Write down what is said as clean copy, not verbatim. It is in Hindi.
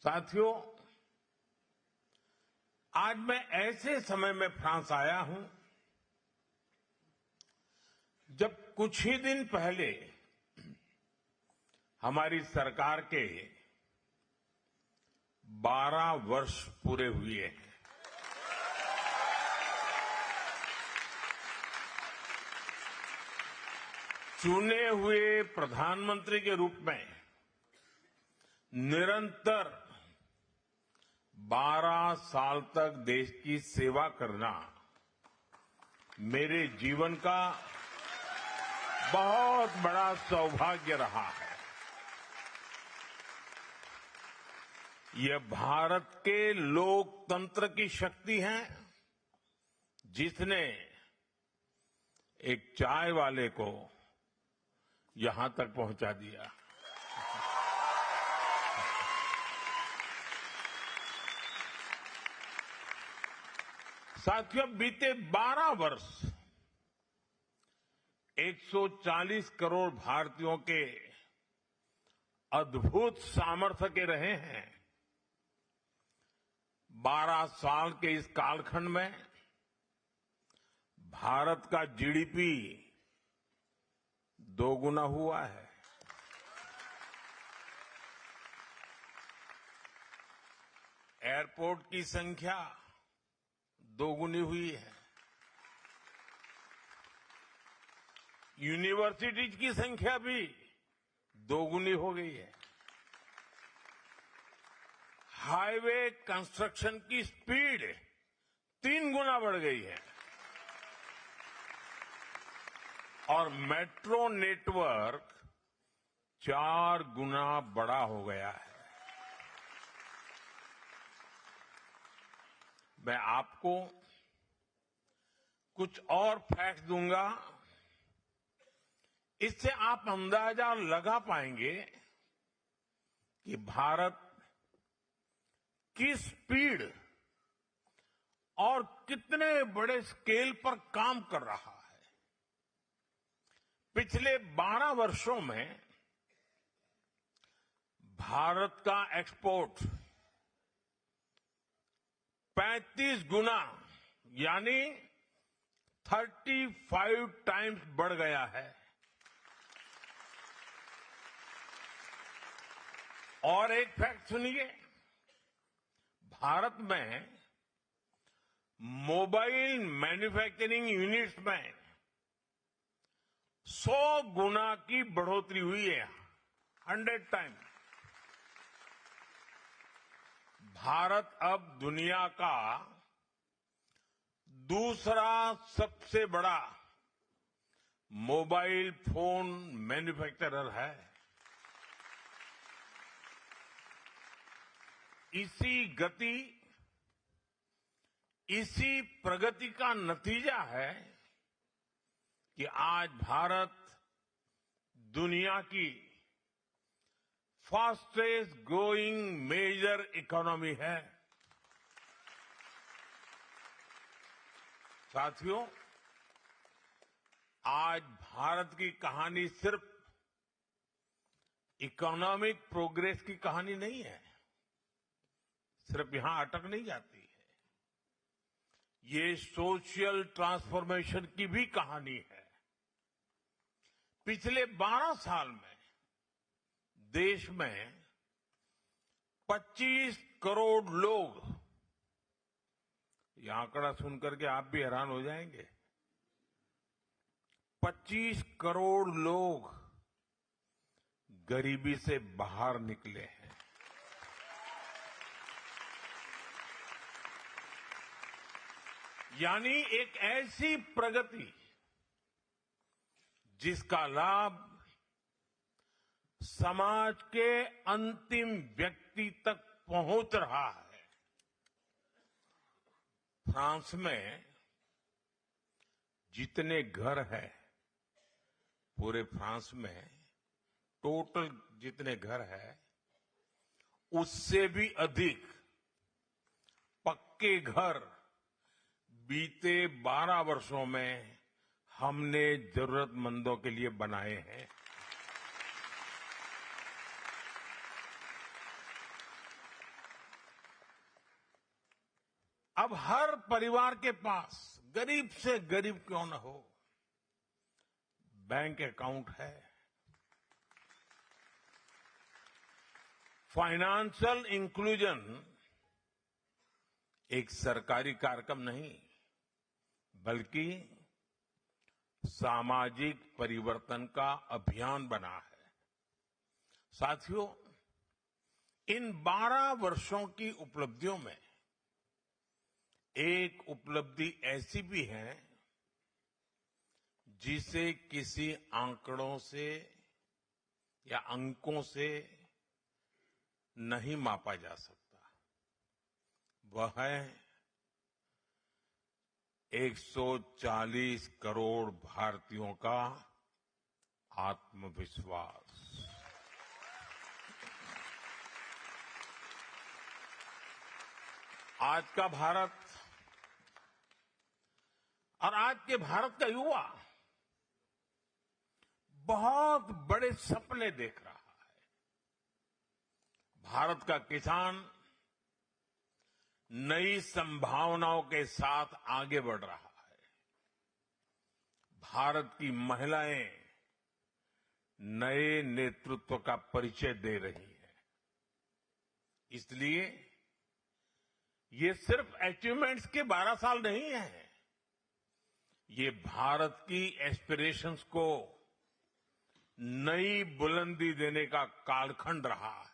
साथियों, आज मैं ऐसे समय में फ्रांस आया हूं जब कुछ ही दिन पहले हमारी सरकार के 12 वर्ष पूरे हुए हैं। चुने हुए प्रधानमंत्री के रूप में निरंतर 12 साल तक देश की सेवा करना मेरे जीवन का बहुत बड़ा सौभाग्य रहा है। यह भारत के लोकतंत्र की शक्ति है जिसने एक चाय वाले को यहां तक पहुंचा दिया। साथियों, बीते 12 वर्ष 140 करोड़ भारतीयों के अद्भुत सामर्थ्य के रहे हैं। 12 साल के इस कालखंड में भारत का जीडीपी दोगुना हुआ है। एयरपोर्ट की संख्या दोगुनी हुई है। यूनिवर्सिटीज की संख्या भी दोगुनी हो गई है। हाईवे कंस्ट्रक्शन की स्पीड 3 गुना बढ़ गई है और मेट्रो नेटवर्क 4 गुना बड़ा हो गया है। मैं आपको कुछ और फैक्ट दूंगा, इससे आप अंदाजा लगा पाएंगे कि भारत किस स्पीड और कितने बड़े स्केल पर काम कर रहा है। पिछले 12 वर्षों में भारत का एक्सपोर्ट 35 गुना यानी 35 टाइम्स बढ़ गया है। और एक फैक्ट सुनिए, भारत में मोबाइल मैन्युफैक्चरिंग यूनिट्स में 100 गुना की बढ़ोतरी हुई है। 100 टाइम्स। भारत अब दुनिया का दूसरा सबसे बड़ा मोबाइल फोन मैन्युफैक्चरर है। इसी गति, इसी प्रगति का नतीजा है कि आज भारत दुनिया की फास्टेस्ट ग्रोइंग मेजर इकोनॉमी है। साथियों, आज भारत की कहानी सिर्फ इकोनॉमिक प्रोग्रेस की कहानी नहीं है, सिर्फ यहां अटक नहीं जाती है। ये सोशल ट्रांसफॉर्मेशन की भी कहानी है। पिछले 12 साल में देश में 25 करोड़ लोग, यह आंकड़ा सुनकर के आप भी हैरान हो जाएंगे, 25 करोड़ लोग गरीबी से बाहर निकले हैं। यानी एक ऐसी प्रगति जिसका लाभ समाज के अंतिम व्यक्ति तक पहुंच रहा है। फ्रांस में जितने घर हैं, पूरे फ्रांस में टोटल जितने घर हैं, उससे भी अधिक पक्के घर बीते 12 वर्षों में हमने जरूरतमंदों के लिए बनाए हैं। अब हर परिवार के पास गरीब से गरीब क्यों न हो, बैंक अकाउंट है। फाइनेंशियल इंक्लूजन एक सरकारी कार्यक्रम नहीं, बल्कि सामाजिक परिवर्तन का अभियान बना है। साथियों, इन 12 वर्षों की उपलब्धियों में एक उपलब्धि ऐसी भी है जिसे किसी आंकड़ों से या अंकों से नहीं मापा जा सकता। वह है 140 करोड़ भारतीयों का आत्मविश्वास। आज का भारत और आज के भारत का युवा बहुत बड़े सपने देख रहा है। भारत का किसान नई संभावनाओं के साथ आगे बढ़ रहा है। भारत की महिलाएं नए नेतृत्व का परिचय दे रही हैं। इसलिए ये सिर्फ अचीवमेंट्स के 12 साल नहीं है, ये भारत की एस्पिरेशंस को नई बुलंदी देने का कालखंड रहा है।